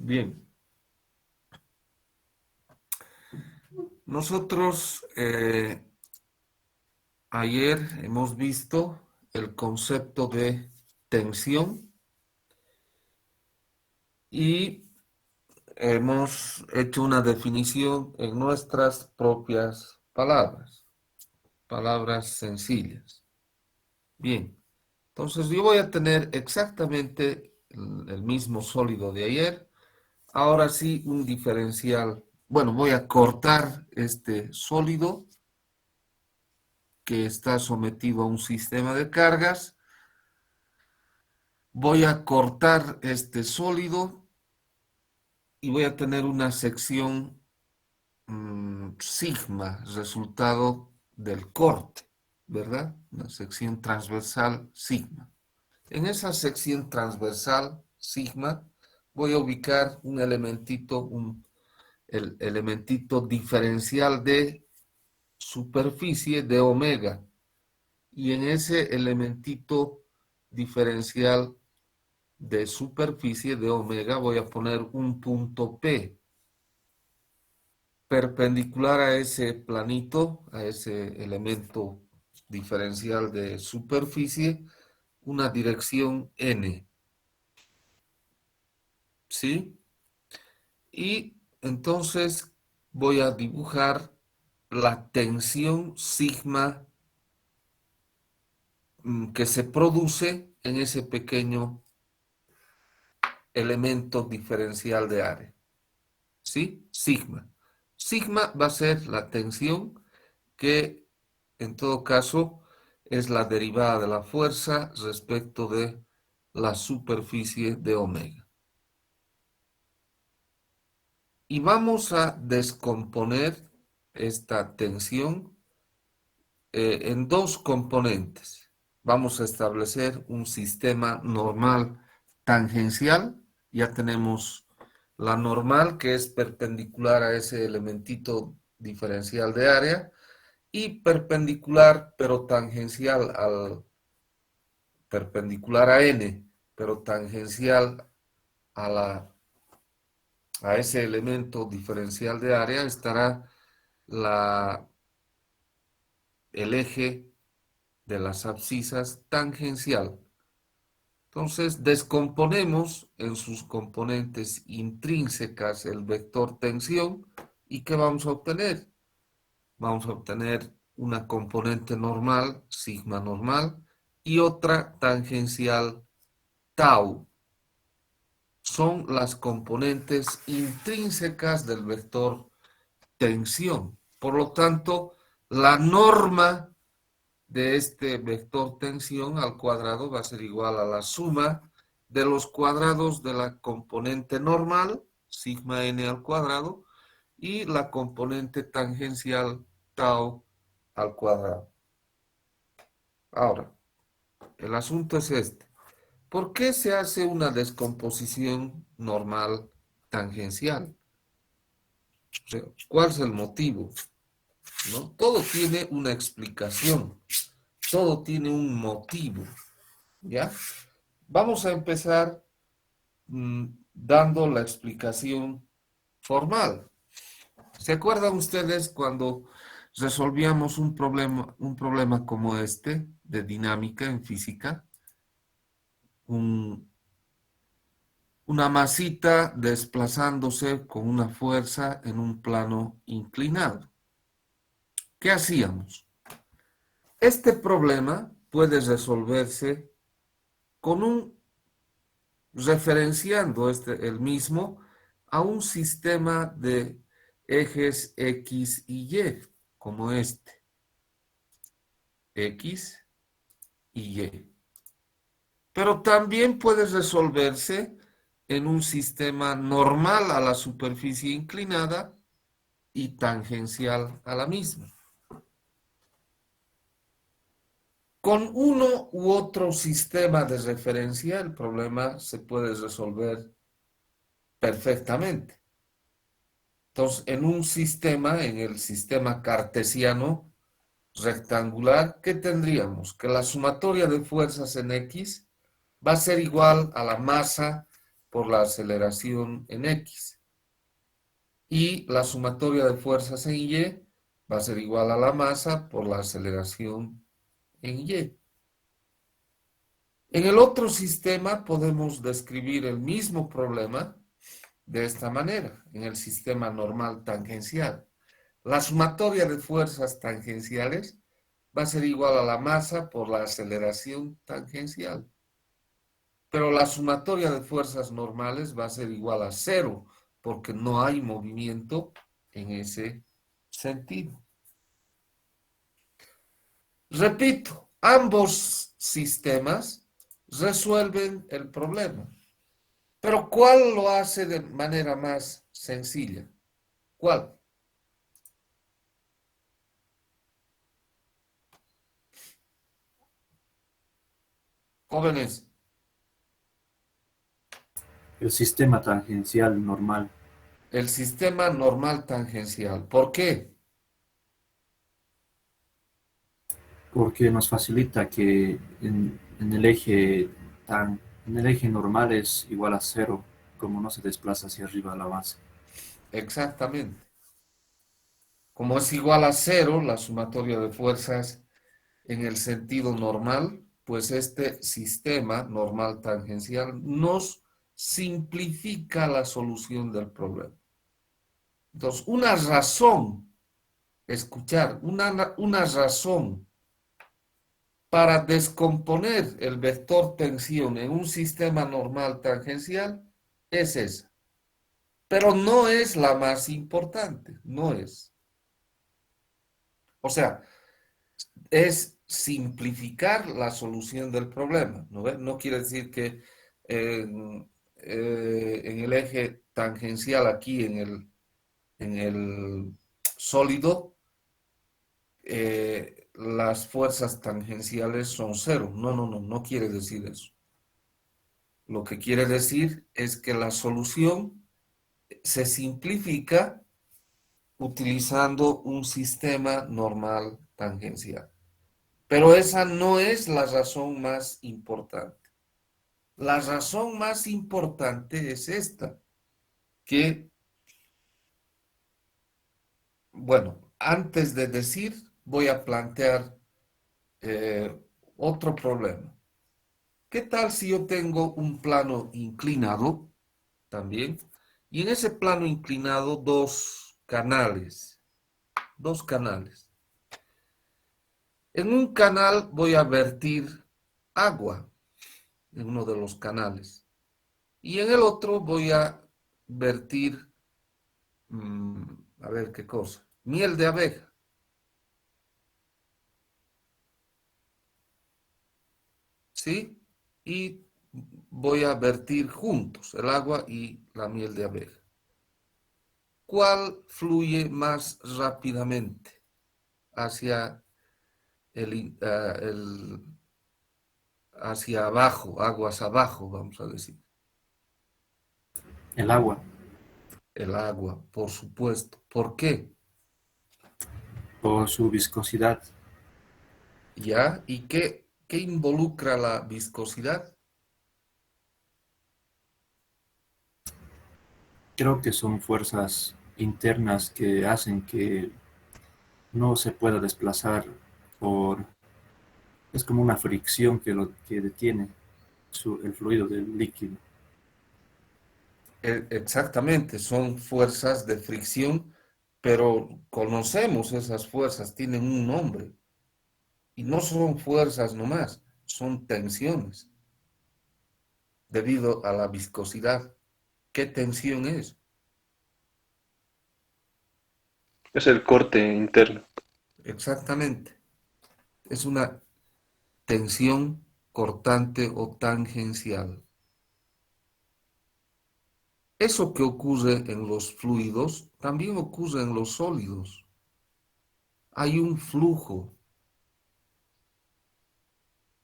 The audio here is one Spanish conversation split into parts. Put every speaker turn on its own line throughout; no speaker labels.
Bien, nosotros ayer hemos visto el concepto de tensión y hemos hecho una definición en nuestras propias palabras, palabras sencillas. Bien, entonces yo voy a tener exactamente el mismo sólido de ayer. Ahora sí, un diferencial. Bueno, voy a cortar este sólido que está sometido a un sistema de cargas. Voy a cortar este sólido y voy a tener una sección sigma, resultado del corte, ¿verdad? Una sección transversal sigma. En esa sección transversal sigma voy a ubicar un elementito, el elementito diferencial de superficie de omega. Y en ese elementito diferencial de superficie de omega voy a poner un punto P perpendicular a ese planito, a ese elemento diferencial de superficie, una dirección N, ¿sí? Y entonces voy a dibujar la tensión sigma que se produce en ese pequeño elemento diferencial de área, ¿sí? Sigma. Sigma va a ser la tensión que en todo caso es la derivada de la fuerza respecto de la superficie de omega. Y vamos a descomponer esta tensión en dos componentes. Vamos a establecer un sistema normal tangencial. Ya tenemos la normal que es perpendicular a ese elementito diferencial de área y perpendicular pero tangencial perpendicular a n, pero tangencial a ese elemento diferencial de área estará el eje de las abscisas tangencial. Entonces, descomponemos en sus componentes intrínsecas el vector tensión y ¿qué vamos a obtener? Vamos a obtener una componente normal, sigma normal, y otra tangencial tau. Son las componentes intrínsecas del vector tensión. Por lo tanto, la norma de este vector tensión al cuadrado va a ser igual a la suma de los cuadrados de la componente normal, sigma n al cuadrado, y la componente tangencial tau al cuadrado. Ahora, el asunto es este. ¿Por qué se hace una descomposición normal tangencial? O sea, ¿cuál es el motivo? ¿No? Todo tiene una explicación, todo tiene un motivo, ¿ya? Vamos a empezar dando la explicación formal. ¿Se acuerdan ustedes cuando resolvíamos un problema como este de dinámica en física? Una masita desplazándose con una fuerza en un plano inclinado. ¿Qué hacíamos? Este problema puede resolverse con referenciando el mismo a un sistema de ejes X y Y, como este, X y Y. Pero también puede resolverse en un sistema normal a la superficie inclinada y tangencial a la misma. Con uno u otro sistema de referencia, el problema se puede resolver perfectamente. Entonces, en el sistema cartesiano rectangular, ¿qué tendríamos? Que la sumatoria de fuerzas en X va a ser igual a la masa por la aceleración en X. Y la sumatoria de fuerzas en Y va a ser igual a la masa por la aceleración en Y. En el otro sistema podemos describir el mismo problema de esta manera, en el sistema normal tangencial. La sumatoria de fuerzas tangenciales va a ser igual a la masa por la aceleración tangencial. Pero la sumatoria de fuerzas normales va a ser igual a cero, porque no hay movimiento en ese sentido. Repito, ambos sistemas resuelven el problema. Pero ¿cuál lo hace de manera más sencilla? ¿Cuál? Jóvenes,
El sistema tangencial normal,
el sistema normal tangencial. ¿Por qué?
porque nos facilita que en el eje normal es igual a cero, como no se desplaza hacia arriba la base.
Exactamente. Como es igual a cero, la sumatoria de fuerzas en el sentido normal, pues este sistema normal tangencial nos simplifica la solución del problema. Entonces, una razón, escuchar, una razón para descomponer el vector tensión en un sistema normal tangencial es esa. Pero no es la más importante, no es. O sea, es simplificar la solución del problema. No quiere decir que en el eje tangencial aquí, en el sólido, las fuerzas tangenciales son cero. No quiere decir eso. Lo que quiere decir es que la solución se simplifica utilizando un sistema normal tangencial. Pero esa no es la razón más importante. La razón más importante es esta, que, bueno, antes de decir, voy a plantear eh, otro problema. ¿Qué tal si yo tengo un plano inclinado también? Y en ese plano inclinado dos canales, dos canales. En un canal voy a vertir agua en uno de los canales y en el otro voy a vertir, a ver qué cosa, miel de abeja, ¿sí? Y voy a vertir juntos el agua y la miel de abeja. ¿Cuál fluye más rápidamente hacia hacia abajo, aguas abajo, vamos a decir?
El agua,
El agua, por supuesto. ¿Por qué?
por su viscosidad,
¿Ya? ¿Y qué involucra la viscosidad?
creo que son fuerzas internas que hacen que no se pueda desplazar por... Es como una fricción que detiene el fluido del líquido.
Exactamente, son fuerzas de fricción, pero conocemos esas fuerzas, tienen un nombre. Y no son fuerzas nomás, son tensiones debido a la viscosidad. ¿Qué tensión es?
Es el corte interno.
Exactamente. Es una tensión cortante o tangencial. Eso que ocurre en los fluidos también ocurre en los sólidos. Hay un flujo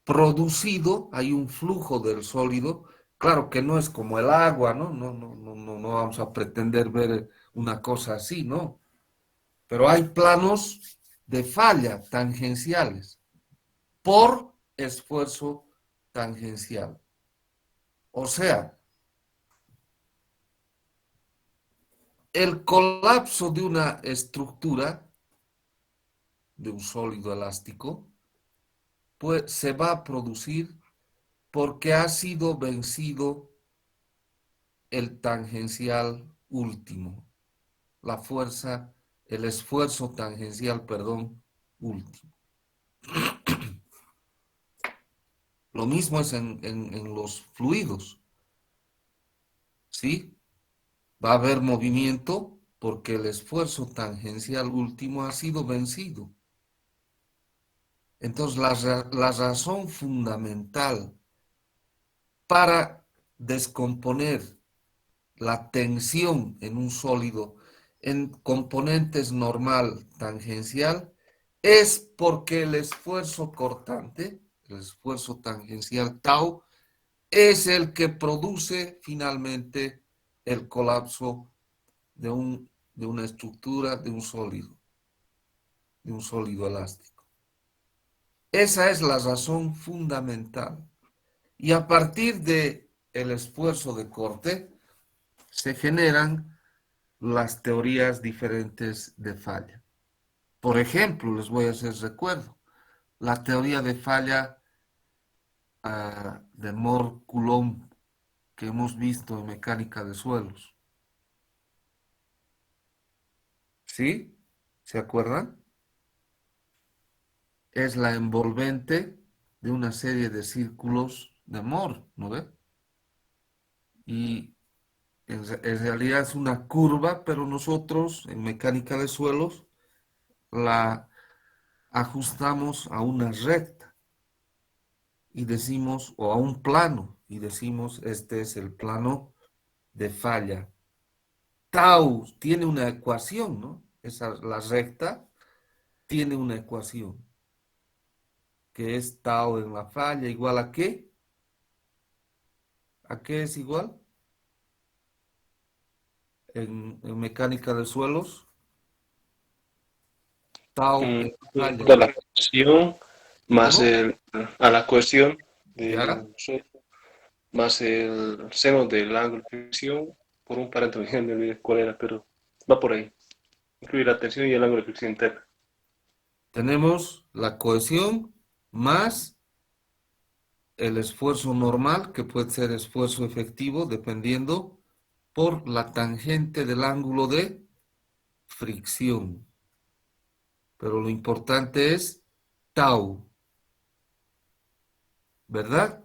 producido, hay un flujo del sólido. Claro que no es como el agua, ¿no? No vamos a pretender ver una cosa así, ¿no? Pero hay planos de falla tangenciales por esfuerzo tangencial. O sea, El colapso de una estructura, de un sólido elástico, pues se va a producir porque ha sido vencido el tangencial último, la fuerza, el esfuerzo tangencial, perdón, último. Lo mismo es en los fluidos, ¿sí? Va a haber movimiento porque el esfuerzo tangencial último ha sido vencido. Entonces, la razón fundamental para descomponer la tensión en un sólido en componentes normal tangencial es porque el esfuerzo cortante, el esfuerzo tangencial tau, es el que produce finalmente el colapso de una estructura, de un sólido elástico. Esa es la razón fundamental. Y a partir de el esfuerzo de corte se generan las teorías diferentes de falla. Por ejemplo, les voy a hacer recuerdo, la teoría de falla de Mohr-Coulomb que hemos visto en mecánica de suelos. ¿Sí? ¿Se acuerdan? Es la envolvente de una serie de círculos de Mohr, ¿no ve? Y en realidad es una curva, pero nosotros en mecánica de suelos la ajustamos a una recta y decimos, o a un plano, y decimos, este es el plano de falla. Tau tiene una ecuación, ¿no? La recta tiene una ecuación, que es tau en la falla igual a ¿qué? ¿A qué es igual? En mecánica de suelos, tau en la falla
A la
igual.
cuestión más
¿Cómo?
a la cuestión
¿Ya?
del suelo más el seno del ángulo de fricción por un parámetro, no me olvidé cuál era, pero va por ahí. Incluye la tensión y el ángulo de fricción interna.
Tenemos la cohesión más el esfuerzo normal, que puede ser esfuerzo efectivo, dependiendo por la tangente del ángulo de fricción. Pero lo importante es tau, ¿verdad?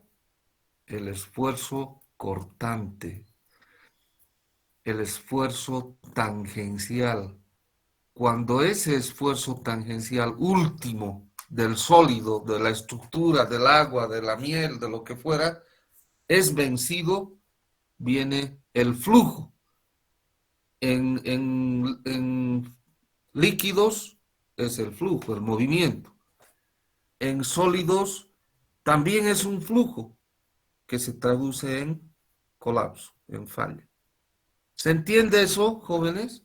El esfuerzo cortante, el esfuerzo tangencial. Cuando ese esfuerzo tangencial último del sólido, de la estructura, del agua, de la miel, de lo que fuera, es vencido, viene el flujo. En líquidos es el flujo, el movimiento. En sólidos también es un flujo que se traduce en colapso, en falla. ¿Se entiende eso, jóvenes?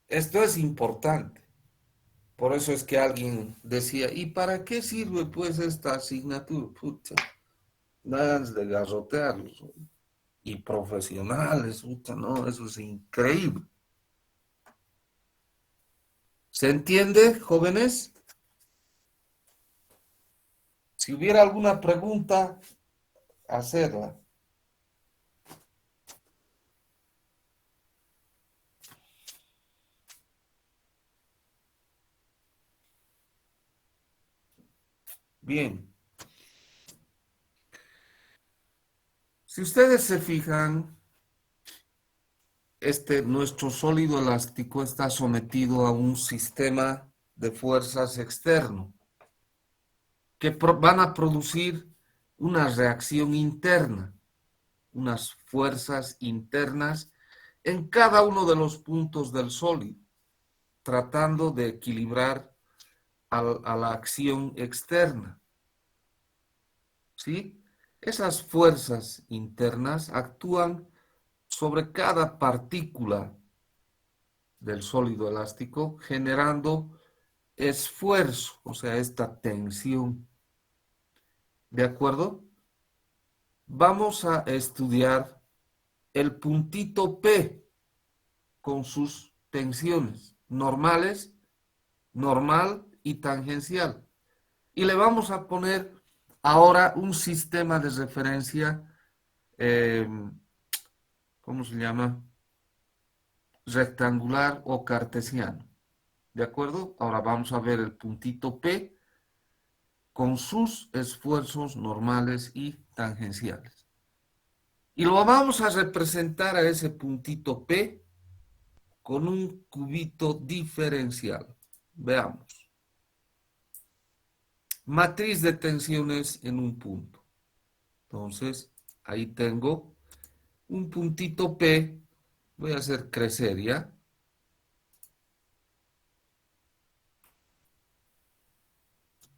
Esto es importante. Por eso es que alguien decía, ¿y para qué sirve pues esta asignatura? Pucha, nada de garrotearlos. Y profesionales, pucha, no, eso es increíble. ¿Se entiende, jóvenes? Si hubiera alguna pregunta, hacerla. Bien. Si ustedes se fijan, nuestro sólido elástico está sometido a un sistema de fuerzas externo que van a producir una reacción interna, unas fuerzas internas en cada uno de los puntos del sólido, tratando de equilibrar a la acción externa. ¿Sí? Esas fuerzas internas actúan sobre cada partícula del sólido elástico, generando esfuerzo, o sea, esta tensión. ¿De acuerdo? vamos a estudiar el puntito P con sus tensiones normales, normal y tangencial. Y le vamos a poner ahora un sistema de referencia, ¿cómo se llama? Rectangular o cartesiano. ¿De acuerdo? Ahora vamos a ver el puntito P con sus esfuerzos normales y tangenciales. Y lo vamos a representar a ese puntito P con un cubito diferencial. Veamos. Matriz de tensiones en un punto. Entonces, ahí tengo un puntito P. Voy a hacer crecer, ¿ya?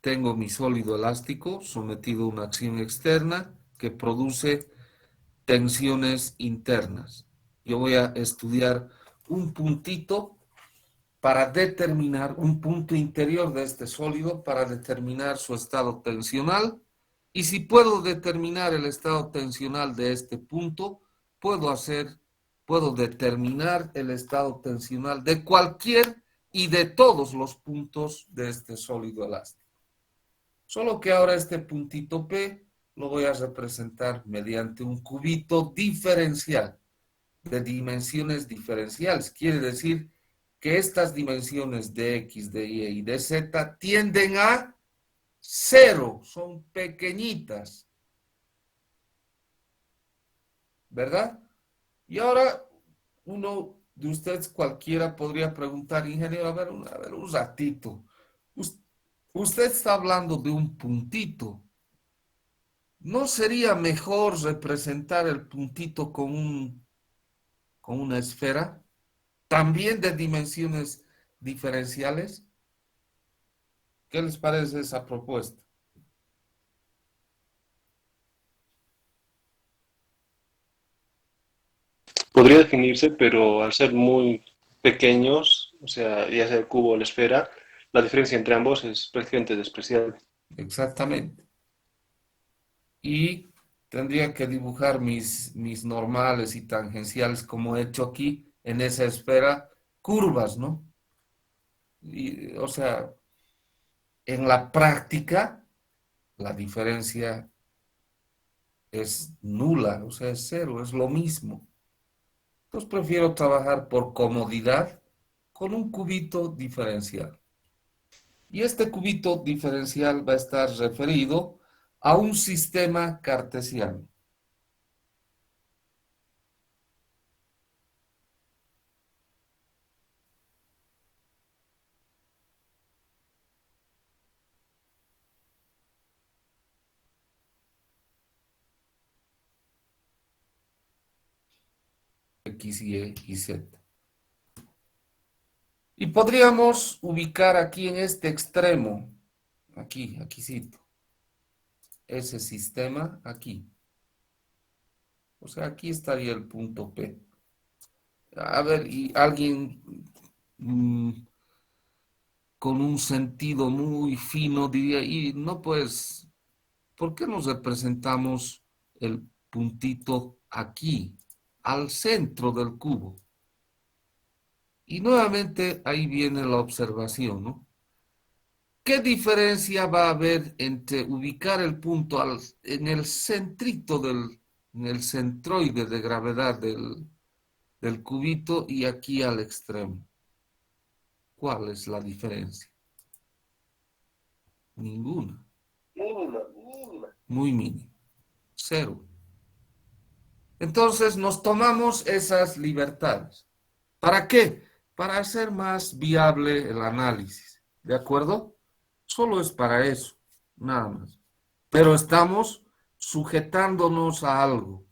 Tengo mi sólido elástico sometido a una acción externa que produce tensiones internas. Yo voy a estudiar un puntito para determinar un punto interior de este sólido para determinar su estado tensional. Y si puedo determinar el estado tensional de este punto, puedo determinar el estado tensional de cualquier y de todos los puntos de este sólido elástico. Solo que ahora este puntito P lo voy a representar mediante un cubito diferencial de dimensiones diferenciales. Quiere decir que estas dimensiones de X, de Y y de Z tienden a cero, son pequeñitas, ¿verdad? Y ahora uno de ustedes cualquiera podría preguntar, ingeniero, a ver un ratito. Usted está hablando de un puntito. ¿No sería mejor representar el puntito con una esfera? También de dimensiones diferenciales. ¿Qué les parece esa propuesta?
Podría definirse, pero al ser muy pequeños, o sea, ya sea el cubo o la esfera, la diferencia entre ambos es prácticamente despreciable.
Exactamente. Y tendría que dibujar mis normales y tangenciales como he hecho aquí en esa esfera, curvas, ¿no? Y, o sea, en la práctica, la diferencia es nula, o sea, es cero, es lo mismo. Entonces prefiero trabajar por comodidad con un cubito diferencial. Y este cubito diferencial va a estar referido a un sistema cartesiano. X, Y y Z. Y podríamos ubicar aquí en este extremo, aquícito, ese sistema aquí. O sea, aquí estaría el punto P. A ver, y alguien con un sentido muy fino diría, y no pues, ¿por qué nos representamos el puntito aquí, al centro del cubo? Y nuevamente ahí viene la observación, ¿no? ¿Qué diferencia va a haber entre ubicar el punto en el centrito en el centroide de gravedad del cubito y aquí al extremo? ¿Cuál es la diferencia? Ninguna. Muy mínima. Cero. Entonces nos tomamos esas libertades. ¿Para qué? Para hacer más viable el análisis. ¿De acuerdo? Solo es para eso, nada más. Pero estamos sujetándonos a algo,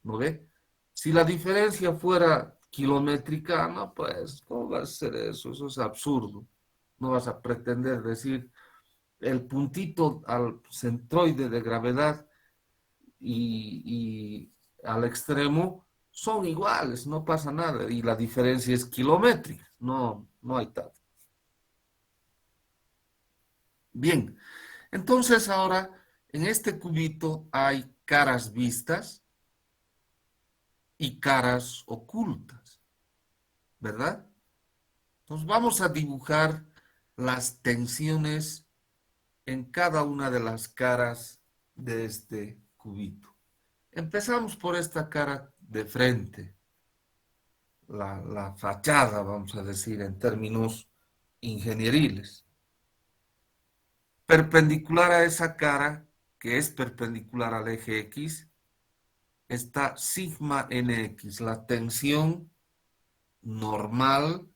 ¿no ve? Si la diferencia fuera kilométrica, no, pues, ¿cómo va a ser eso? Eso es absurdo. No vas a pretender decir el puntito al centroide de gravedad y al extremo son iguales, no pasa nada. Y la diferencia es kilométrica, no hay tal. Bien, entonces ahora En este cubito hay caras vistas y caras ocultas, ¿verdad? Entonces vamos a dibujar las tensiones en cada una de las caras de este cubito. Empezamos por esta cara de frente, la fachada, vamos a decir en términos ingenieriles. Perpendicular a esa cara, que es perpendicular al eje X, está sigma nx, la tensión normal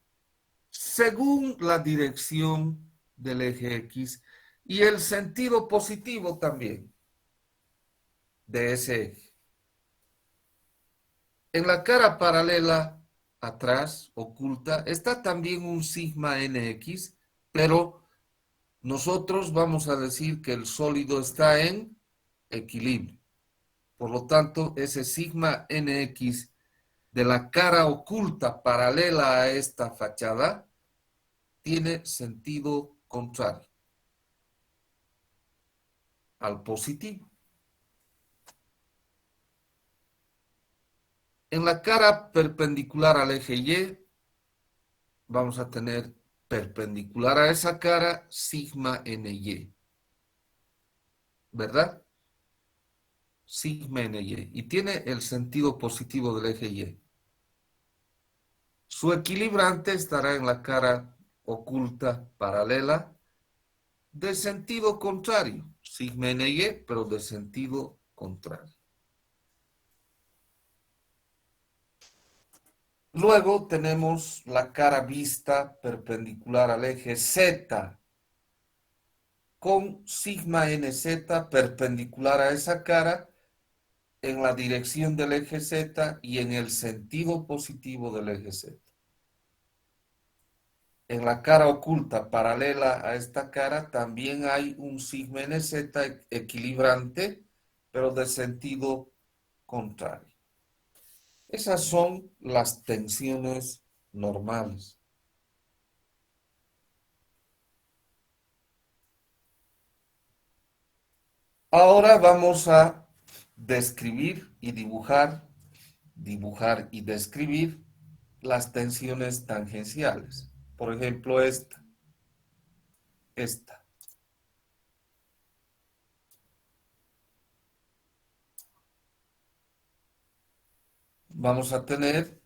según la dirección del eje X y el sentido positivo también de ese eje. En la cara paralela atrás, oculta, está también un sigma nx, pero nosotros vamos a decir que el sólido está en equilibrio. Por lo tanto, ese sigma nx de la cara oculta paralela a esta fachada tiene sentido contrario al positivo. En la cara perpendicular al eje Y, vamos a tener perpendicular a esa cara sigma ny, ¿verdad? Sigma ny. Y tiene el sentido positivo del eje Y. Su equilibrante estará en la cara oculta paralela de sentido contrario, sigma ny, pero de sentido contrario. Luego tenemos la cara vista perpendicular al eje Z con sigma nz perpendicular a esa cara en la dirección del eje Z y en el sentido positivo del eje Z. En la cara oculta paralela a esta cara también hay un sigma nz equilibrante, pero de sentido contrario. Esas son las tensiones normales. Ahora vamos a describir y dibujar y describir las tensiones tangenciales. Por ejemplo, esta. Vamos a tener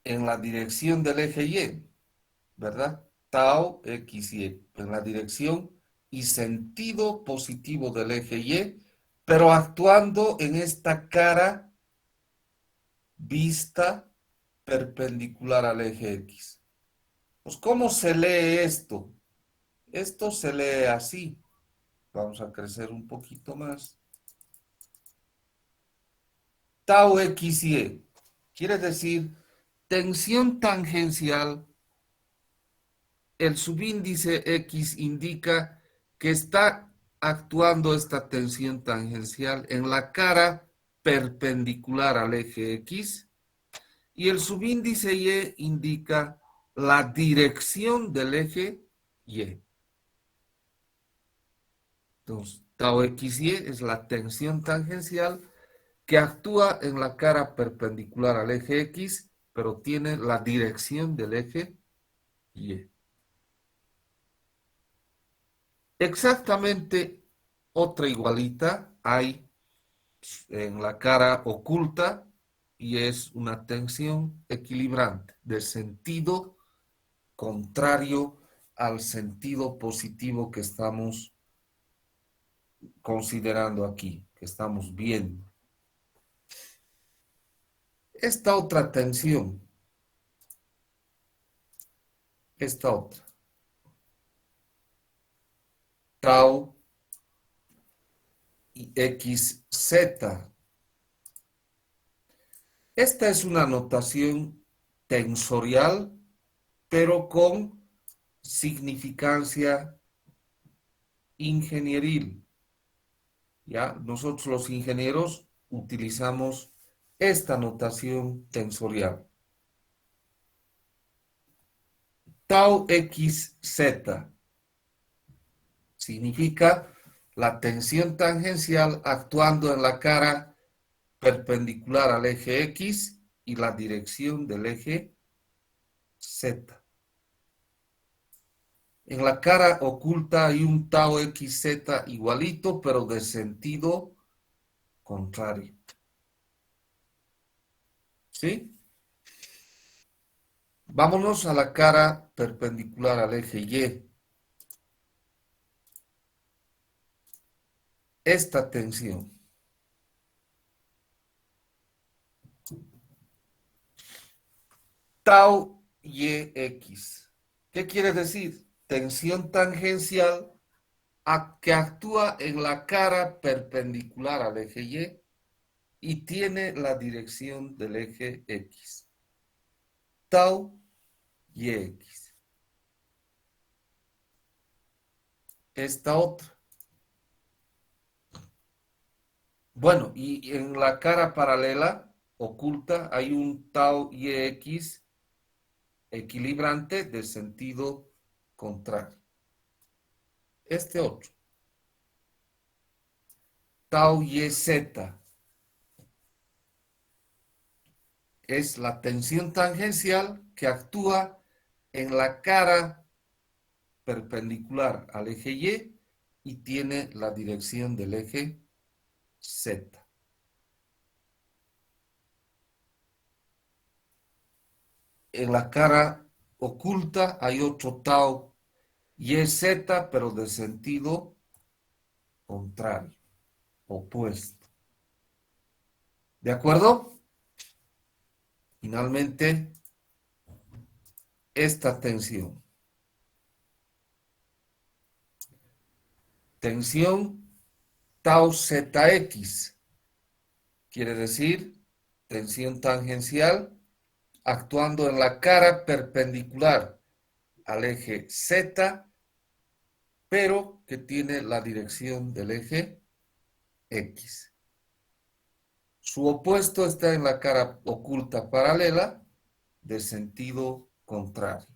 en la dirección del eje Y, ¿verdad? Tau XY, en la dirección y sentido positivo del eje Y, pero actuando en esta cara vista perpendicular al eje X. Pues, ¿cómo se lee esto? Esto se lee así. Vamos a crecer un poquito más. Tau XY quiere decir tensión tangencial. El subíndice X indica que está actuando esta tensión tangencial en la cara perpendicular al eje X y el subíndice Y indica la dirección del eje Y. Entonces, tau XY es la tensión tangencial que actúa en la cara perpendicular al eje X, pero tiene la dirección del eje Y. Exactamente otra igualita hay en la cara oculta y es una tensión equilibrante de sentido contrario al sentido positivo que estamos considerando aquí, que estamos viendo. Esta otra tensión, esta otra, tau y XZ. Esta es una notación tensorial, pero con significancia ingenieril. ¿Ya? Nosotros los ingenieros utilizamos esta notación tensorial. Tau XZ Significa la tensión tangencial actuando en la cara perpendicular al eje X y la dirección del eje Z. En la cara oculta hay un tau XZ igualito, pero de sentido contrario. ¿Sí? Vámonos a la cara perpendicular al eje Y. Esta tensión. Tau YX. ¿Qué quiere decir? Tensión tangencial que actúa en la cara perpendicular al eje Y y tiene la dirección del eje X. Tau YX. Esta otra. Bueno, y en la cara paralela oculta hay un tau YX equilibrante de sentido contrario. Este otro. Tau YZ es la tensión tangencial que actúa en la cara perpendicular al eje y tiene la dirección del eje Z. En la cara oculta hay otro tau YZ, pero de sentido contrario, opuesto. ¿De acuerdo? Finalmente, esta tensión. Tensión tau ZX. Quiere decir tensión tangencial actuando en la cara perpendicular al eje Z, pero que tiene la dirección del eje X. Su opuesto está en la cara oculta paralela de sentido contrario.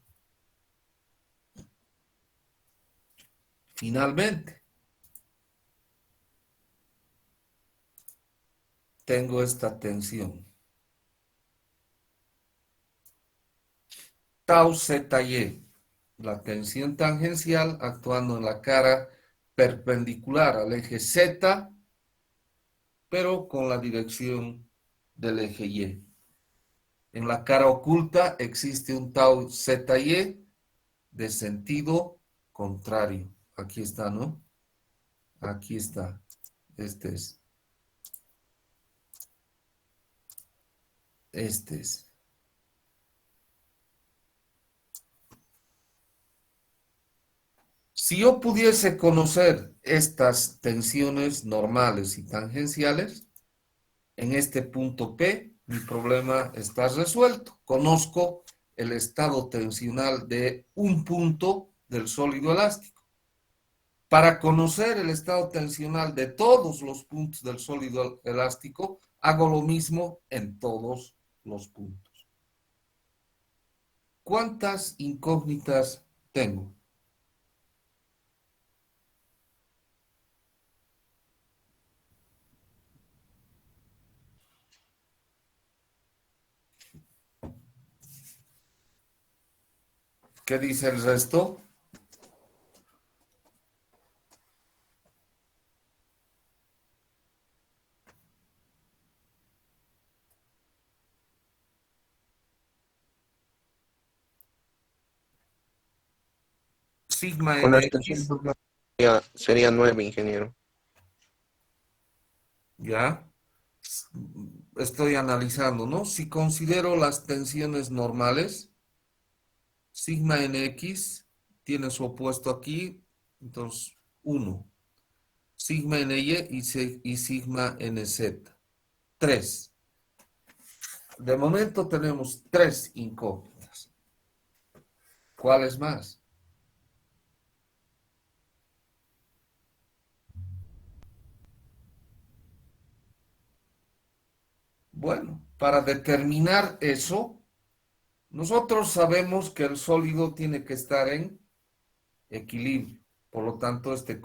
Finalmente, tengo esta tensión. Tau ZY, la tensión tangencial actuando en la cara perpendicular al eje Z, pero con la dirección del eje Y. En la cara oculta existe un tau ZY de sentido contrario. Aquí está, ¿no? Aquí está. Este es. Este es. Si yo pudiese conocer estas tensiones normales y tangenciales, en este punto P, mi problema está resuelto. Conozco el estado tensional de un punto del sólido elástico. Para conocer el estado tensional de todos los puntos del sólido elástico, hago lo mismo en todos los puntos. ¿Cuántas incógnitas tengo? ¿Qué dice el resto? Sigma
Con la extensión
NX,
normal sería 9, ingeniero.
ya. Estoy analizando, ¿no? Si considero las tensiones normales, sigma NX tiene su opuesto aquí, entonces 1. Sigma NY y sigma NZ. 3. De momento tenemos 3 incógnitas. ¿Cuáles más? Bueno, para determinar eso, nosotros sabemos que el sólido tiene que estar en equilibrio. Por lo tanto, este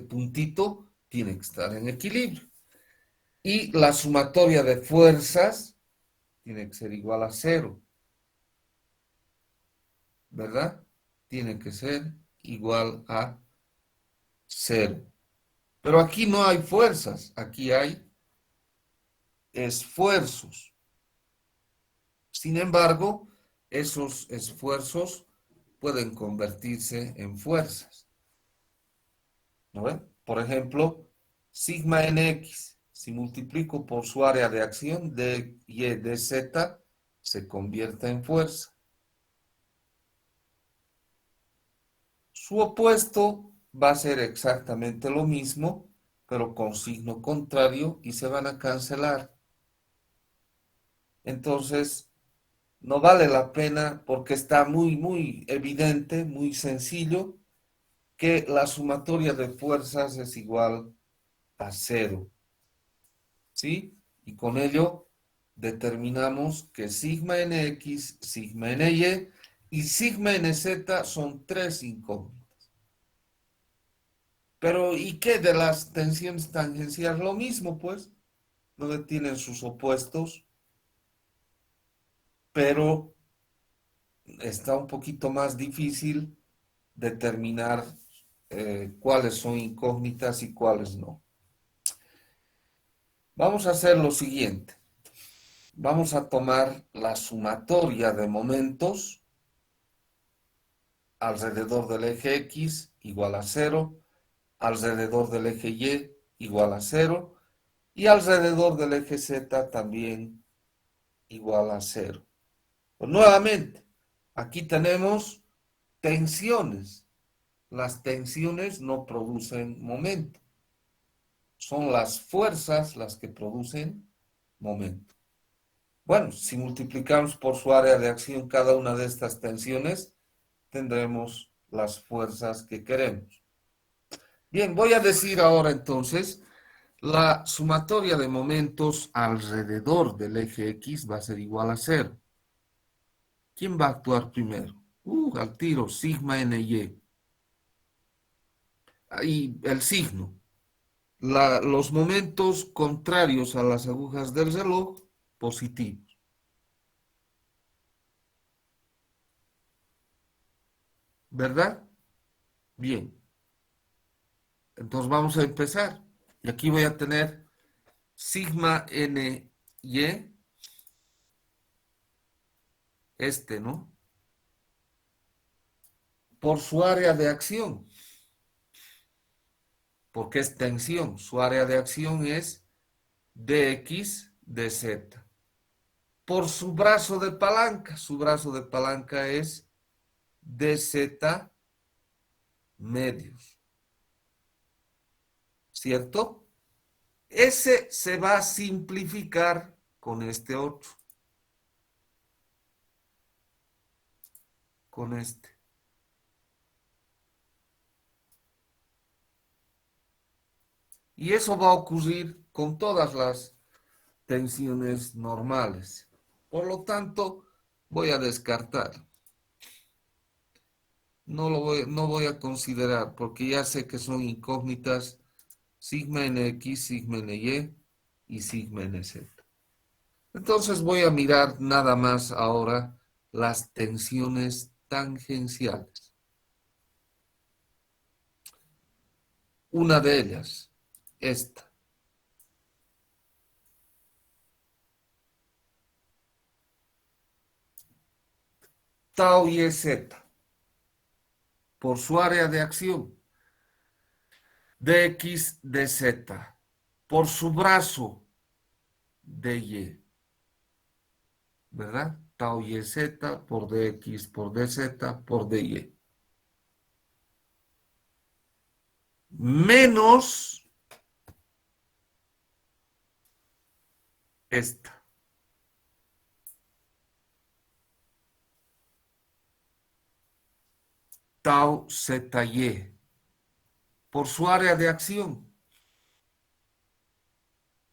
puntito tiene que estar en equilibrio. Y la sumatoria de fuerzas tiene que ser igual a 0, ¿verdad? Tiene que ser igual a 0. Pero aquí no hay fuerzas, aquí hay esfuerzos. Sin embargo, esos esfuerzos pueden convertirse en fuerzas, ¿no ven? Por ejemplo, sigma nx, si multiplico por su área de acción, dy dz, se convierte en fuerza. Su opuesto va a ser exactamente lo mismo, pero con signo contrario y se van a cancelar. Entonces, no vale la pena porque está muy evidente, muy sencillo, que la sumatoria de fuerzas es igual a 0. ¿Sí? Y con ello determinamos que sigma nx, sigma ny y sigma nz son tres incógnitas. Pero ¿y qué de las tensiones tangenciales? Lo mismo, pues, donde tienen sus opuestos, pero está un poquito más difícil determinar cuáles son incógnitas y cuáles no. Vamos a hacer lo siguiente. Vamos a tomar la sumatoria de momentos alrededor del eje X igual a 0, alrededor del eje Y igual a 0 y alrededor del eje Z también igual a 0. Pues nuevamente, aquí tenemos tensiones. Las tensiones no producen momento. Son las fuerzas las que producen momento. Bueno, si multiplicamos por su área de acción cada una de estas tensiones, tendremos las fuerzas que queremos. Bien, voy a decir ahora entonces, la sumatoria de momentos alrededor del eje X va a ser igual a 0. ¿Quién va a actuar primero? Al tiro, sigma ny. Ahí el signo. Los momentos contrarios a las agujas del reloj, positivos. ¿Verdad? Bien. Entonces vamos a empezar. Y aquí voy a tener sigma ny, ¿no? Por su área de acción, porque es tensión. Su área de acción es dx dz. Por su brazo de palanca es dz medios, ¿cierto? Ese se va a simplificar con este otro, con este. Y eso va a ocurrir con todas las tensiones normales. Por lo tanto, voy a descartar. No voy a considerar porque ya sé que son incógnitas sigma nx, sigma ny y sigma nz. Entonces voy a mirar nada más ahora las tensiones tangenciales. Una de ellas, esta. Tau y z, por su área de acción, dx dz, por su brazo, dy, ¿verdad? Tau y z por dx por dz por dy. Menos esta. Tau ZY, por su área de acción,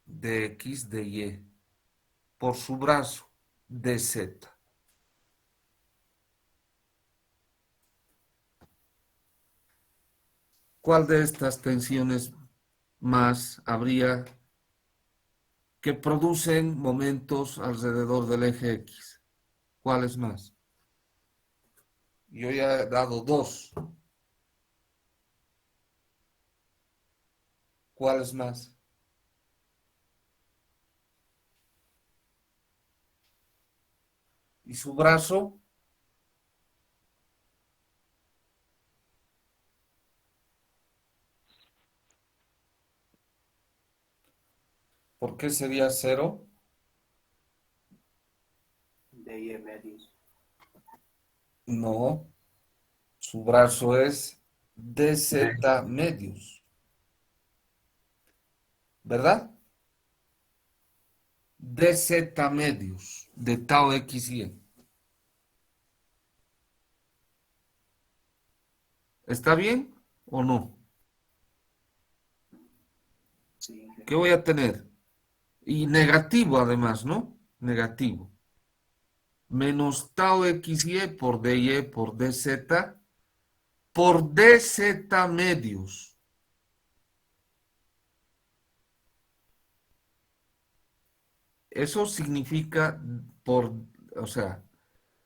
dx dy, por su brazo, dz. ¿Cuál de estas tensiones más habría que producen momentos alrededor del eje X? ¿Cuál es más? Yo ya he dado dos. ¿Cuál es más? ¿Y su brazo? ¿Por qué sería cero?
De y medios.
No, su brazo es dz medios, ¿verdad? Dz medios de tau x y. ¿Está bien o no?
Sí.
¿Qué voy a tener? Y negativo además, ¿no? Negativo. Menos tau xy por dy por dz por dz medios. Eso significa o sea,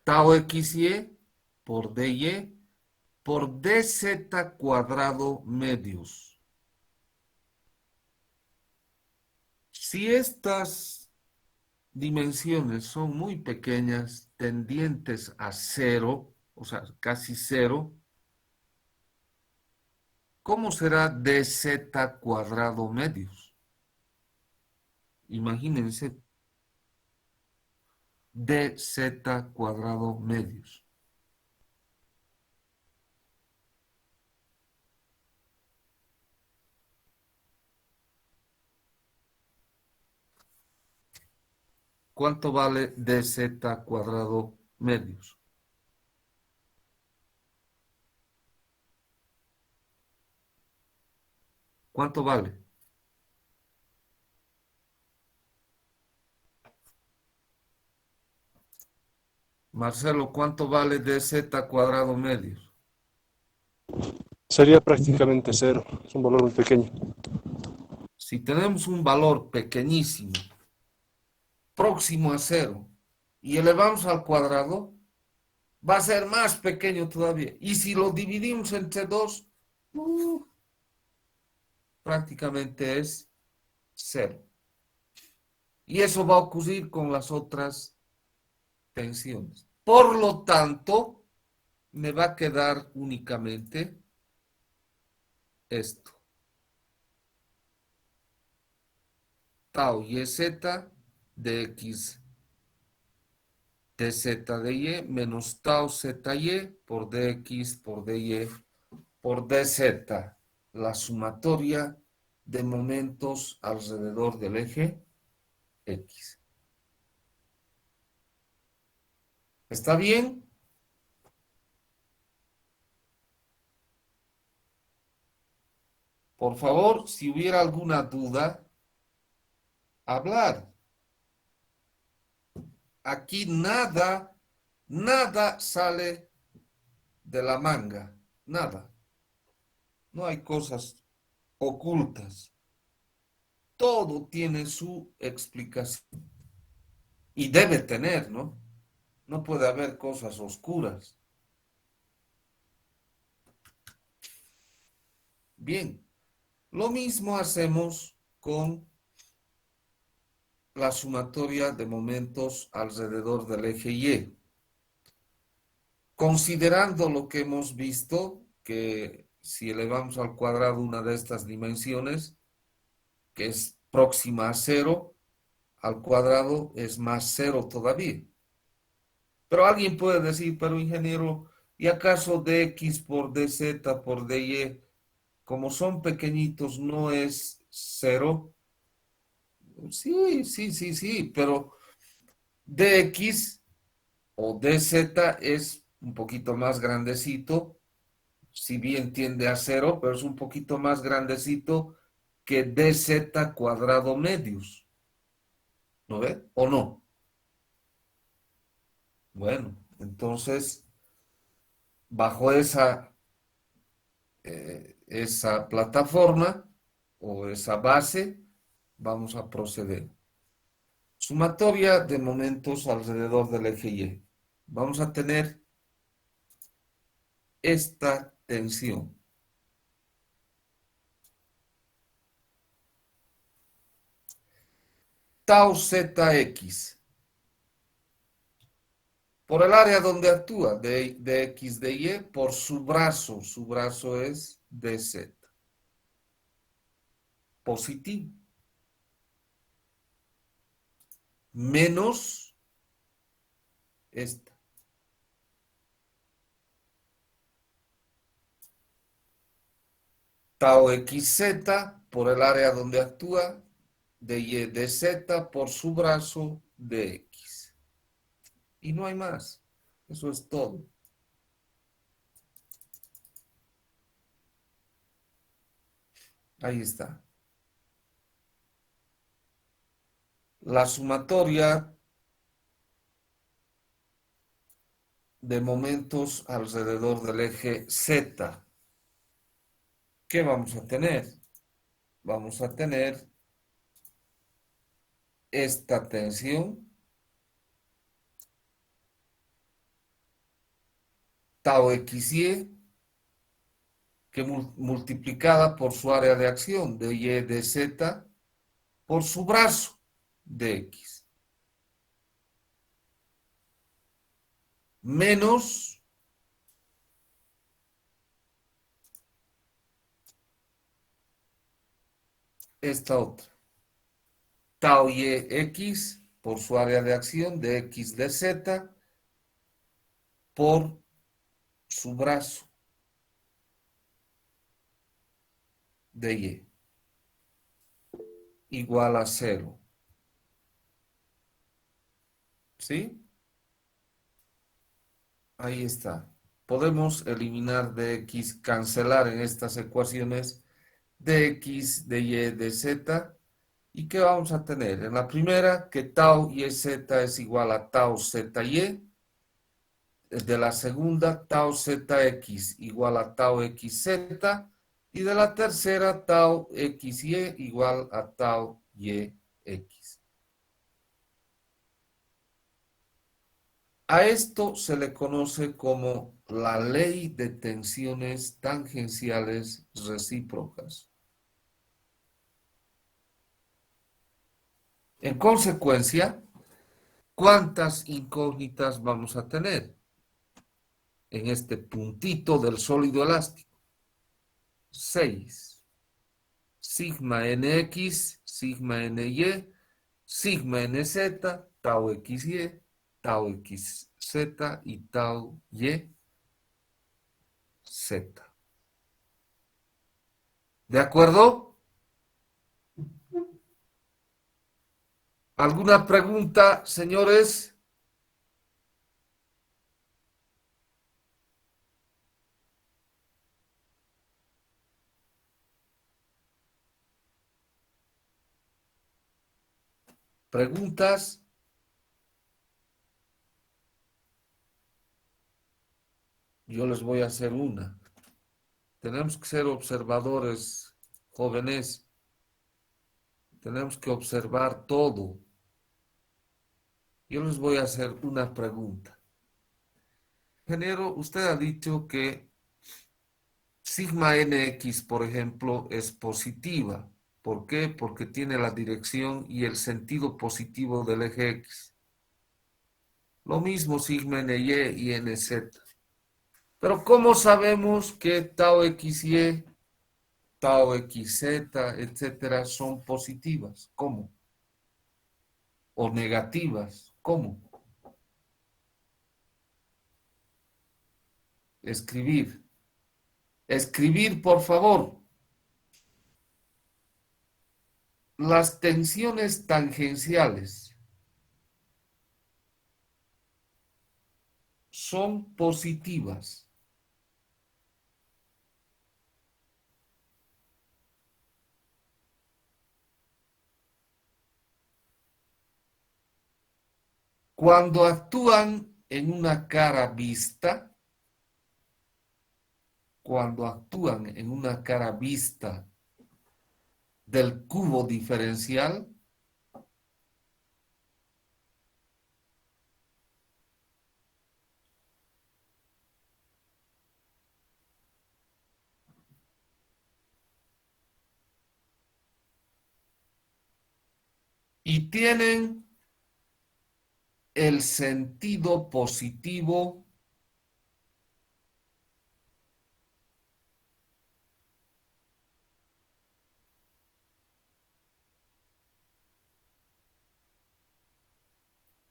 tau xy por dy por dz cuadrado medios. Si estas dimensiones son muy pequeñas, tendientes a cero, o sea, casi cero, ¿cómo será dz cuadrado medios? Imagínense, dz cuadrado medios. ¿Cuánto vale dz cuadrado medios? ¿Cuánto vale? Marcelo, ¿cuánto vale dz cuadrado medios?
Sería prácticamente cero, es un valor muy pequeño.
Si tenemos un valor pequeñísimo, próximo a cero, y elevamos al cuadrado, va a ser más pequeño todavía. Y si lo dividimos entre dos, prácticamente es cero. Y eso va a ocurrir con las otras tensiones. Por lo tanto, me va a quedar únicamente esto. Tau y z de x dz de y menos tau zy por dx por dy por dz. La sumatoria de momentos alrededor del eje X. ¿Está bien? Por favor, si hubiera alguna duda, hablar. Aquí nada sale de la manga. Nada. No hay cosas ocultas. Todo tiene su explicación. Y debe tener, ¿no? No puede haber cosas oscuras. Bien, lo mismo hacemos con la sumatoria de momentos alrededor del eje Y. Considerando lo que hemos visto, que si elevamos al cuadrado una de estas dimensiones, que es próxima a cero, al cuadrado es más cero todavía. Pero alguien puede decir, pero ingeniero, ¿y acaso dx por dz por dy, como son pequeñitos, no es cero? Sí, pero dx o dz es un poquito más grandecito, si bien tiende a cero, pero es un poquito más grandecito que dz cuadrado medios. ¿No ve? ¿O no? Bueno, entonces, bajo esa esa plataforma o esa base, vamos a proceder. Sumatoria de momentos alrededor del eje Y. Vamos a tener esta tensión. Tau ZX. Por el área donde actúa, de X de Y, por su brazo es DZ. Positivo. Menos esta. Tau XZ por el área donde actúa, de Y de Z por su brazo de X. Y no hay más. Eso es todo. Ahí está. La sumatoria de momentos alrededor del eje Z. ¿Qué vamos a tener? Vamos a tener esta tensión, tau XY, que multiplicada por su área de acción, de Y de Z, por su brazo de X. Menos esta otra. Tau YX por su área de acción de X de Z por su brazo de Y igual a 0. ¿Sí? Ahí está. Podemos eliminar dx, cancelar en estas ecuaciones dx, dy, dz. ¿Y qué vamos a tener? En la primera, que tau yz es igual a tau zy. De la segunda, tau zx igual a tau xz. Y de la tercera, tau xy igual a tau yx. A esto se le conoce como la ley de tensiones tangenciales recíprocas. En consecuencia, ¿cuántas incógnitas vamos a tener en este puntito del sólido elástico? 6. Sigma nx, sigma ny, sigma nz, tau xy, tau xz y tau y Z. ¿De acuerdo? ¿Alguna pregunta, señores? ¿Preguntas? Yo les voy a hacer una. Tenemos que ser observadores, jóvenes. Tenemos que observar todo. Yo les voy a hacer una pregunta. Ingeniero, usted ha dicho que sigma nx, por ejemplo, es positiva. ¿Por qué? Porque tiene la dirección y el sentido positivo del eje X. Lo mismo sigma ny y nz. Pero ¿cómo sabemos que tau xy, tau xz, etcétera, son positivas? ¿Cómo? O negativas. ¿Cómo? Escribir. Escribir, por favor. Las tensiones tangenciales son positivas cuando actúan en una cara vista, cuando actúan en una cara vista del cubo diferencial, y tienen el sentido positivo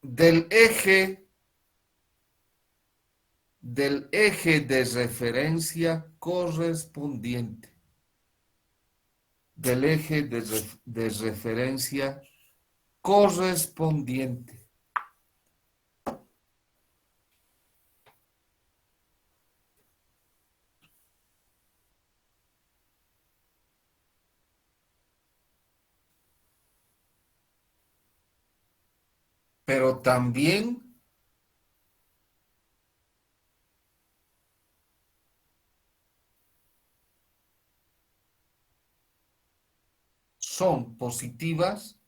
del eje de referencia correspondiente, del eje de referencia correspondiente. Pero también son positivas.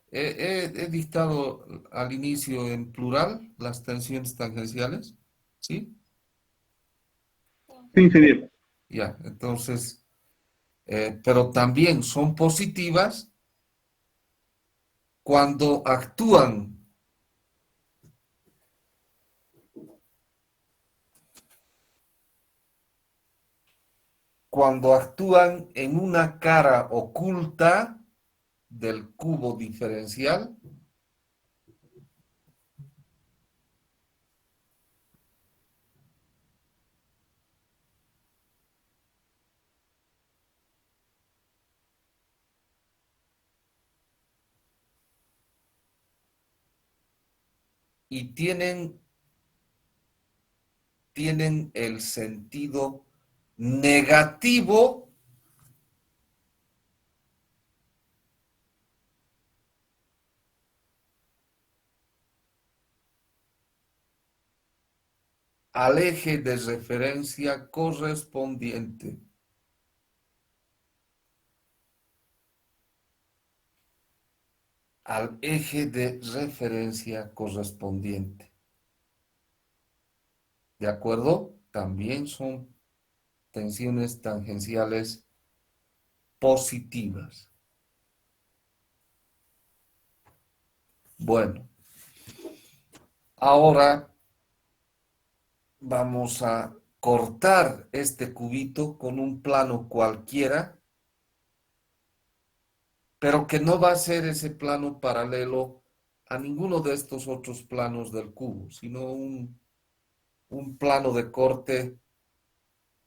He dictado al inicio en plural las tensiones tangenciales, ¿sí?
Sí, ingeniero.
Ya, entonces, pero también son positivas cuando actúan en una cara oculta del cubo diferencial y tienen el sentido negativo al eje de referencia correspondiente. Al eje de referencia correspondiente. ¿De acuerdo? También son tensiones tangenciales positivas. Bueno, ahora vamos a cortar este cubito con un plano cualquiera, pero que no va a ser ese plano paralelo a ninguno de estos otros planos del cubo, sino un plano de corte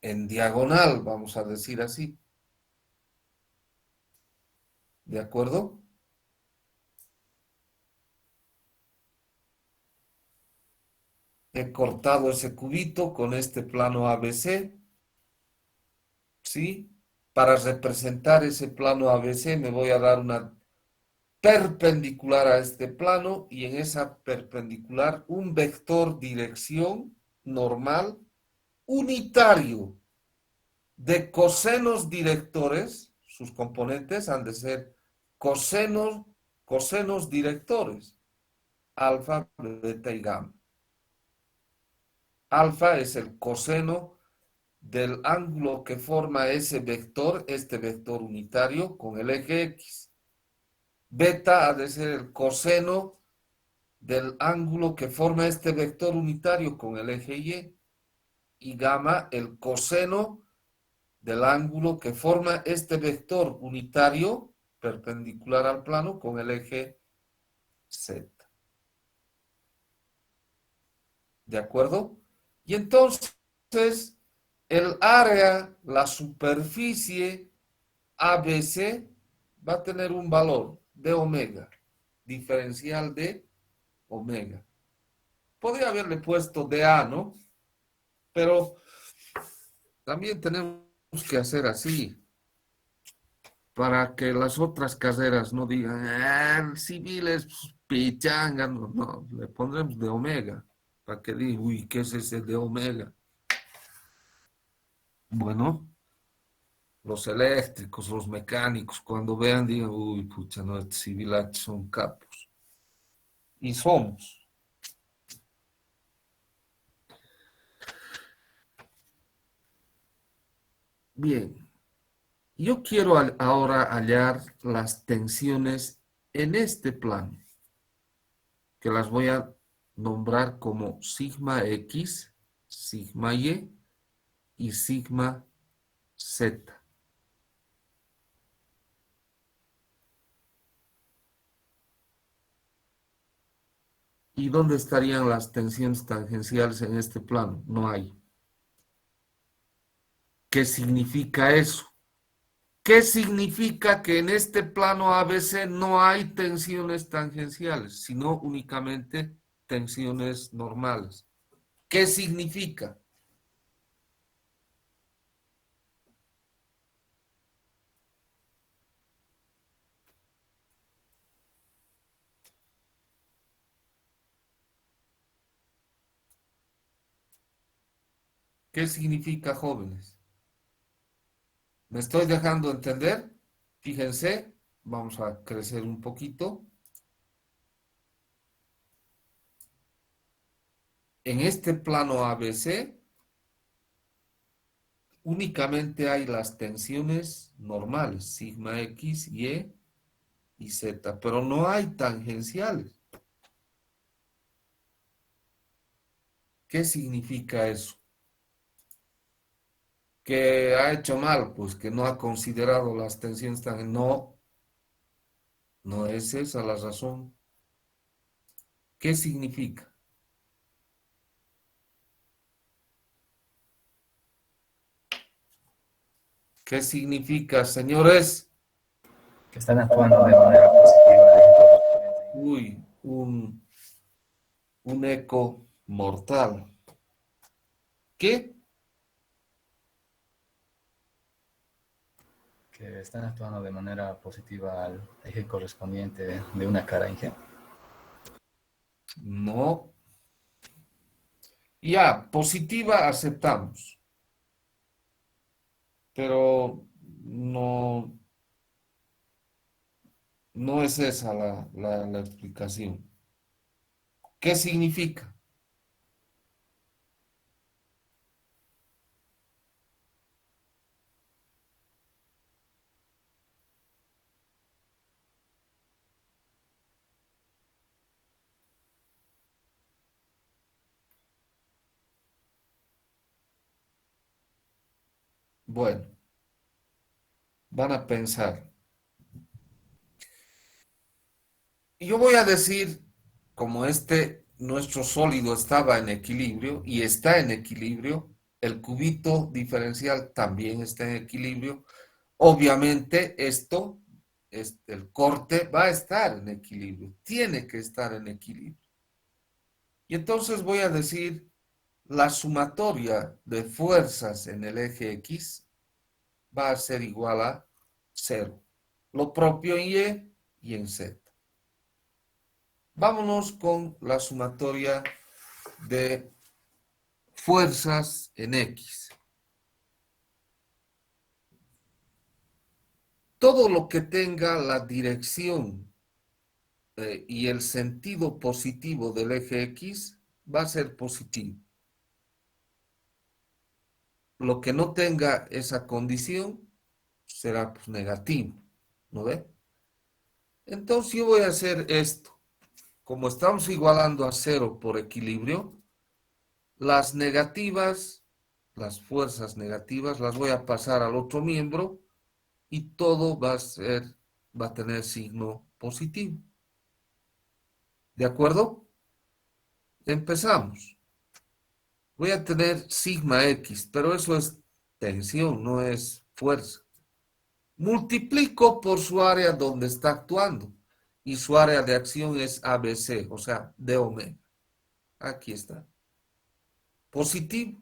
en diagonal, vamos a decir así. ¿De acuerdo? He cortado ese cubito con este plano ABC, ¿sí? Para representar ese plano ABC me voy a dar una perpendicular a este plano y en esa perpendicular un vector dirección normal unitario de cosenos directores, sus componentes han de ser cosenos directores, alfa, beta y gamma. Alfa es el coseno del ángulo que forma ese vector, este vector unitario con el eje X. Beta ha de ser el coseno del ángulo que forma este vector unitario con el eje Y. Y gamma el coseno del ángulo que forma este vector unitario perpendicular al plano con el eje Z. ¿De acuerdo? Y entonces el área, la superficie ABC va a tener un valor de omega, diferencial de omega. Podría haberle puesto DA, ¿no? Pero también tenemos que hacer así para que las otras carreras no digan, el civil es pichanga, no, le pondremos de omega, para que digan, uy, ¿qué es ese de omega? Bueno, los eléctricos, los mecánicos, cuando vean, digan, uy, pucha, no, estos civilaches son capos. Y somos. Bien, yo quiero ahora hallar las tensiones en este plano, que las voy a nombrar como sigma X, sigma y sigma Z. ¿Y dónde estarían las tensiones tangenciales en este plano? No hay. ¿Qué significa eso? ¿Qué significa que en este plano ABC no hay tensiones tangenciales, sino únicamente tensiones normales? ¿Qué significa? ¿Qué significa, jóvenes? ¿Me estoy dejando entender? Fíjense, vamos a crecer un poquito. En este plano ABC únicamente hay las tensiones normales, sigma X, y Z, pero no hay tangenciales. ¿Qué significa eso? ¿Que ha hecho mal? Pues que no ha considerado las tensiones tangenciales. No, no es esa la razón. ¿Qué significa? ¿Qué significa, señores?
Que están actuando de manera positiva en el correspondiente.
Uy, un eco mortal. ¿Qué?
Que están actuando de manera positiva al eje correspondiente de una cara ingente.
No. Ya, positiva aceptamos. Pero no, no es esa la explicación. ¿Qué significa? Bueno, van a pensar. Yo voy a decir, como nuestro sólido estaba en equilibrio y está en equilibrio, el cubito diferencial también está en equilibrio. Obviamente el corte va a estar en equilibrio, tiene que estar en equilibrio. Y entonces voy a decir la sumatoria de fuerzas en el eje X va a ser igual a 0. Lo propio en Y en Z. Vámonos con la sumatoria de fuerzas en X. Todo lo que tenga la dirección y el sentido positivo del eje X va a ser positivo. Lo que no tenga esa condición será pues, negativo. ¿No ve? Entonces yo voy a hacer esto. Como estamos igualando a 0 por equilibrio, las negativas, las fuerzas negativas, las voy a pasar al otro miembro y todo va a tener signo positivo. ¿De acuerdo? Empezamos. Voy a tener sigma X, pero eso es tensión, no es fuerza. Multiplico por su área donde está actuando y su área de acción es ABC, o sea, d omega. Aquí está. Positivo.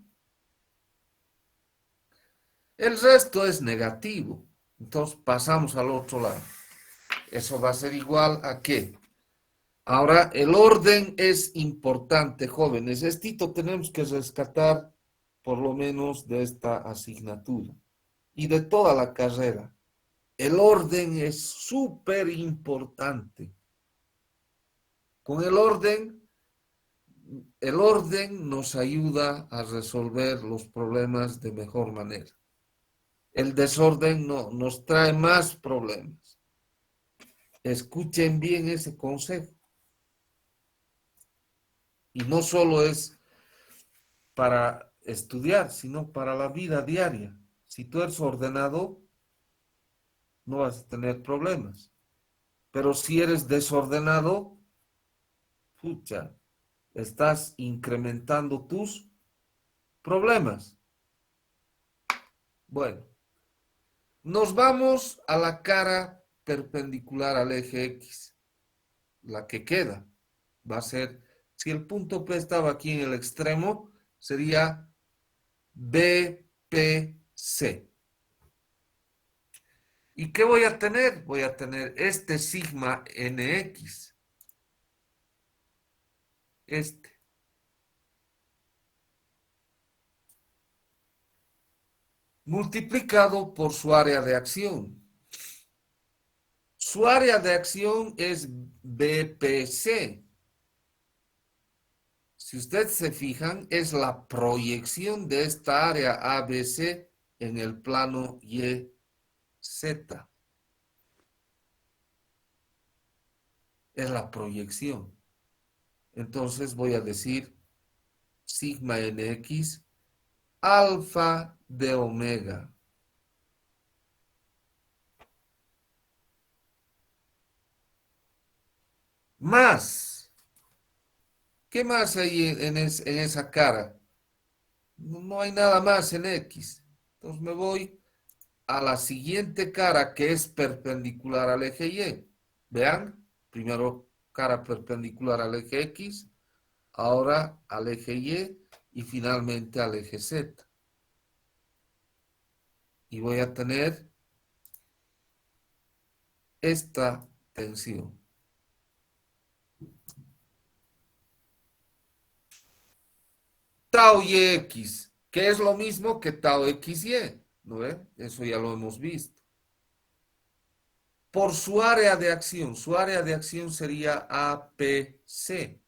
El resto es negativo. Entonces pasamos al otro lado. Eso va a ser igual a ¿qué? Ahora, el orden es importante, jóvenes. Estito tenemos que rescatar por lo menos de esta asignatura y de toda la carrera. El orden es súper importante. Con el orden nos ayuda a resolver los problemas de mejor manera. El desorden no, nos trae más problemas. Escuchen bien ese consejo. Y no solo es para estudiar, sino para la vida diaria. Si tú eres ordenado, no vas a tener problemas. Pero si eres desordenado, pucha, estás incrementando tus problemas. Bueno, nos vamos a la cara perpendicular al eje X. La que queda va a ser, si el punto P estaba aquí en el extremo, sería BPC. ¿Y qué voy a tener? Voy a tener este sigma NX. Este. Multiplicado por su área de acción. Su área de acción es BPC. Si ustedes se fijan, es la proyección de esta área ABC en el plano YZ. Es la proyección. Entonces voy a decir sigma NX alfa de omega. Más. ¿Qué más hay en esa cara? No hay nada más en X. Entonces me voy a la siguiente cara que es perpendicular al eje Y. Vean, primero cara perpendicular al eje X, ahora al eje Y finalmente al eje Z. Y voy a tener esta tensión. Tau YX, que es lo mismo que tau XY, ¿no ve? Eso ya lo hemos visto. Por su área de acción sería APC.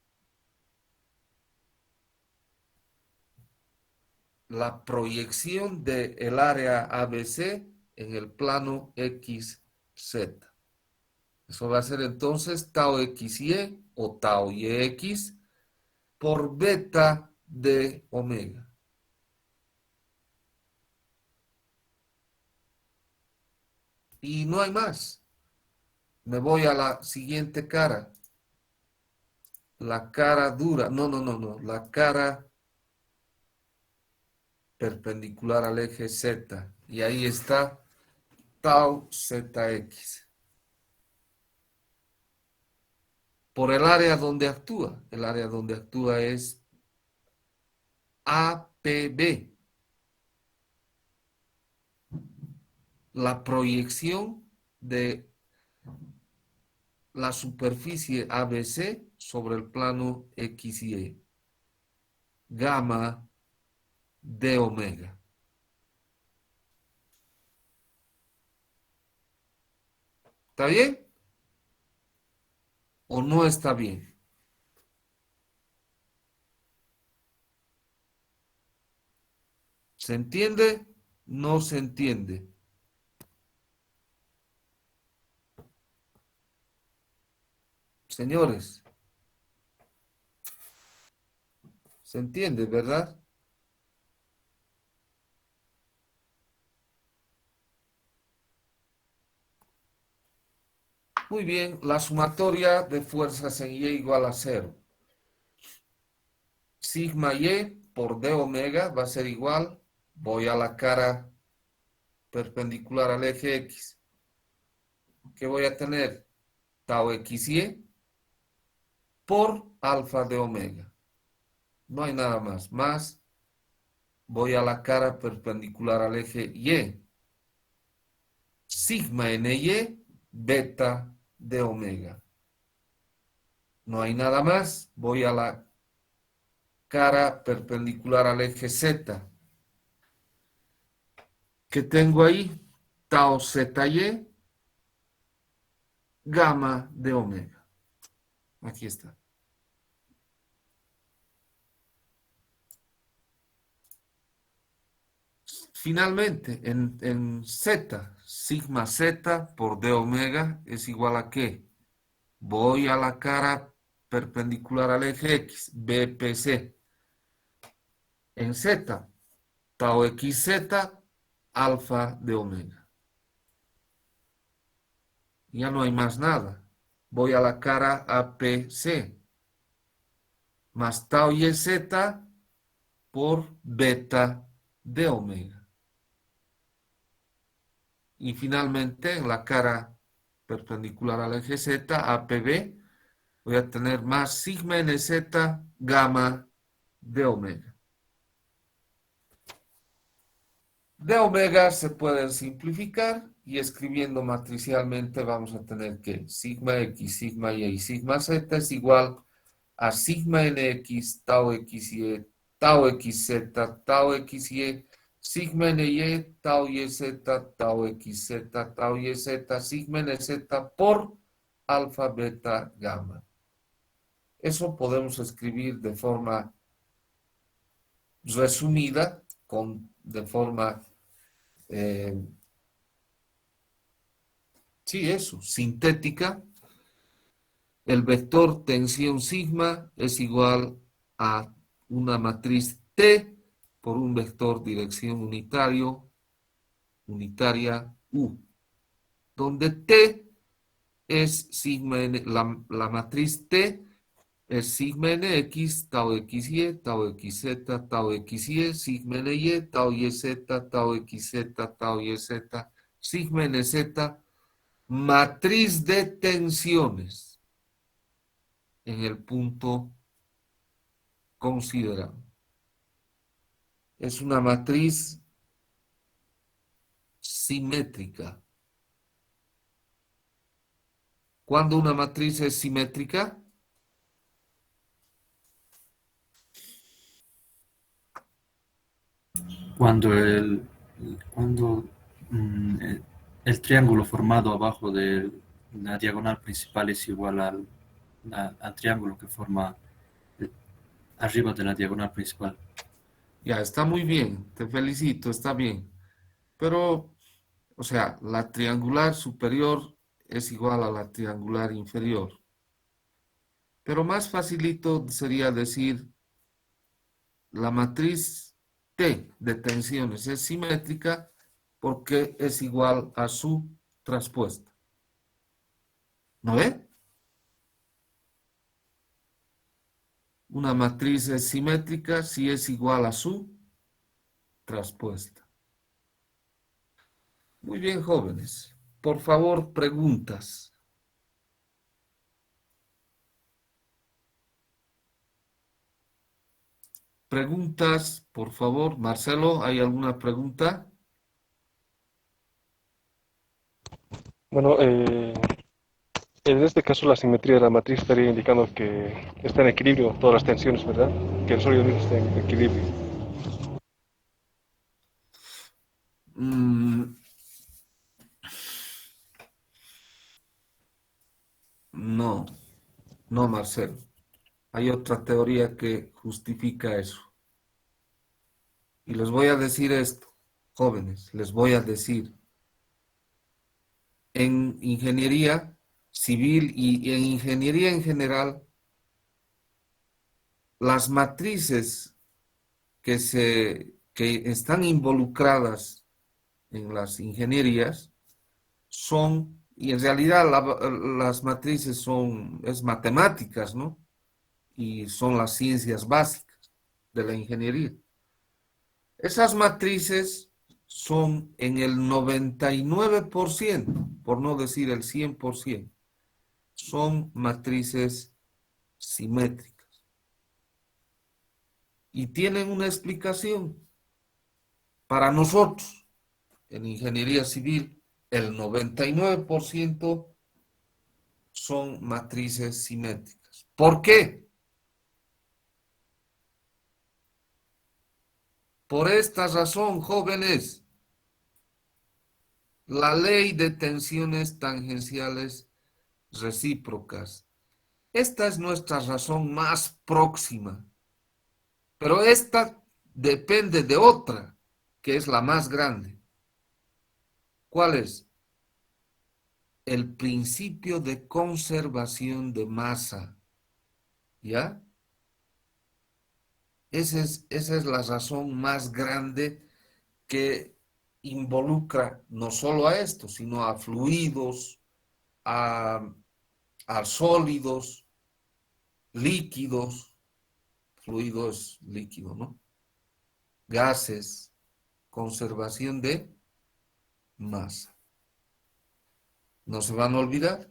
La proyección del área ABC en el plano XZ. Eso va a ser entonces tau XY o tau YX por beta de omega. Y no hay más. Me voy a la siguiente cara. La cara dura. No. La cara perpendicular al eje Z. Y ahí está tau ZX. Por el área donde actúa. El área donde actúa es APB. La proyección de la superficie ABC sobre el plano XY. Gamma de omega. ¿Está bien? ¿O no está bien? ¿Se entiende? No se entiende. Señores, ¿se entiende, verdad? Muy bien, la sumatoria de fuerzas en Y igual a 0. Sigma Y por D omega va a ser igual. Voy a la cara perpendicular al eje X. ¿Qué voy a tener? Tau XY por alfa de omega. No hay nada más. Más, voy a la cara perpendicular al eje Y. Sigma NY beta de omega. No hay nada más. Voy a la cara perpendicular al eje Z. ¿Qué tengo ahí? Tau ZY, gamma de omega. Aquí está. Finalmente, en Z, sigma Z por D omega es igual a ¿qué? Voy a la cara perpendicular al eje X, BPC. En Z, tau XZ, alfa de omega. Ya no hay más nada. Voy a la cara APC, más tau YZ por beta de omega. Y finalmente, en la cara perpendicular al eje Z, APB, voy a tener más sigma NZ gamma de omega. De omega se pueden simplificar y escribiendo matricialmente vamos a tener que sigma X, sigma Y y sigma Z es igual a sigma NX, tau XY, tau XZ, tau XY, sigma NY, tau YZ, tau XZ, tau YZ, sigma NZ por alfa, beta, gamma. Eso podemos escribir de forma resumida, de forma, sintética. El vector tensión sigma es igual a una matriz T por un vector dirección unitaria U, donde T es sigma n, la matriz T es sigma nx, tau xy, tau xz, tau xy, sigma ny, tau yz, tau xz, tau yz, sigma nz, matriz de tensiones en el punto considerado. Es una matriz simétrica. ¿Cuándo una matriz es simétrica?
Cuando el triángulo formado abajo de la diagonal principal es igual al triángulo que forma arriba de la diagonal principal.
Ya, está muy bien, te felicito, está bien. Pero, o sea, la triangular superior es igual a la triangular inferior. Pero más facilito sería decir la matriz T de tensiones es simétrica porque es igual a su traspuesta. ¿No ve? Una matriz es simétrica si es igual a su traspuesta. Muy bien, jóvenes. Por favor, preguntas. Preguntas, por favor. Marcelo, ¿hay alguna pregunta?
Bueno, en este caso la simetría de la matriz estaría indicando que está en equilibrio todas las tensiones, ¿verdad? Que el sólido mismo está en equilibrio.
Mm, no, no, Marcelo. Hay otra teoría que justifica eso. Y les voy a decir esto, jóvenes, les voy a decir. En ingeniería civil y en ingeniería en general, las matrices que están involucradas en las ingenierías son, y en realidad las matrices es matemáticas, ¿no? Y son las ciencias básicas de la ingeniería. Esas matrices son en el 99%, por no decir el 100%, son matrices simétricas. Y tienen una explicación. Para nosotros, en ingeniería civil, el 99% son matrices simétricas. ¿Por qué? Por esta razón, jóvenes, la ley de tensiones tangenciales recíprocas. Esta es nuestra razón más próxima, pero esta depende de otra, que es la más grande. ¿Cuál es? El principio de conservación de masa. ¿Ya? Esa es la razón más grande que involucra no solo a esto, sino a fluidos, a sólidos, líquidos, fluido es líquido, ¿no? Gases, conservación de masa. ¿No se van a olvidar?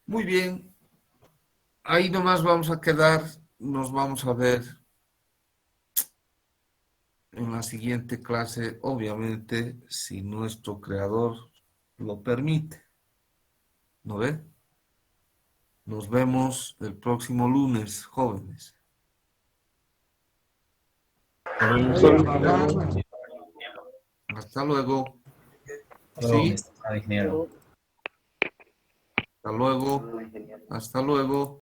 Muy bien, ahí nomás vamos a quedar, nos vamos a ver en la siguiente clase, obviamente, si nuestro creador lo permite. ¿No ve? Nos vemos el próximo lunes, jóvenes. Hasta luego.
Luego, mi
Sí,
estimado ingeniero.
hasta luego. Hasta luego.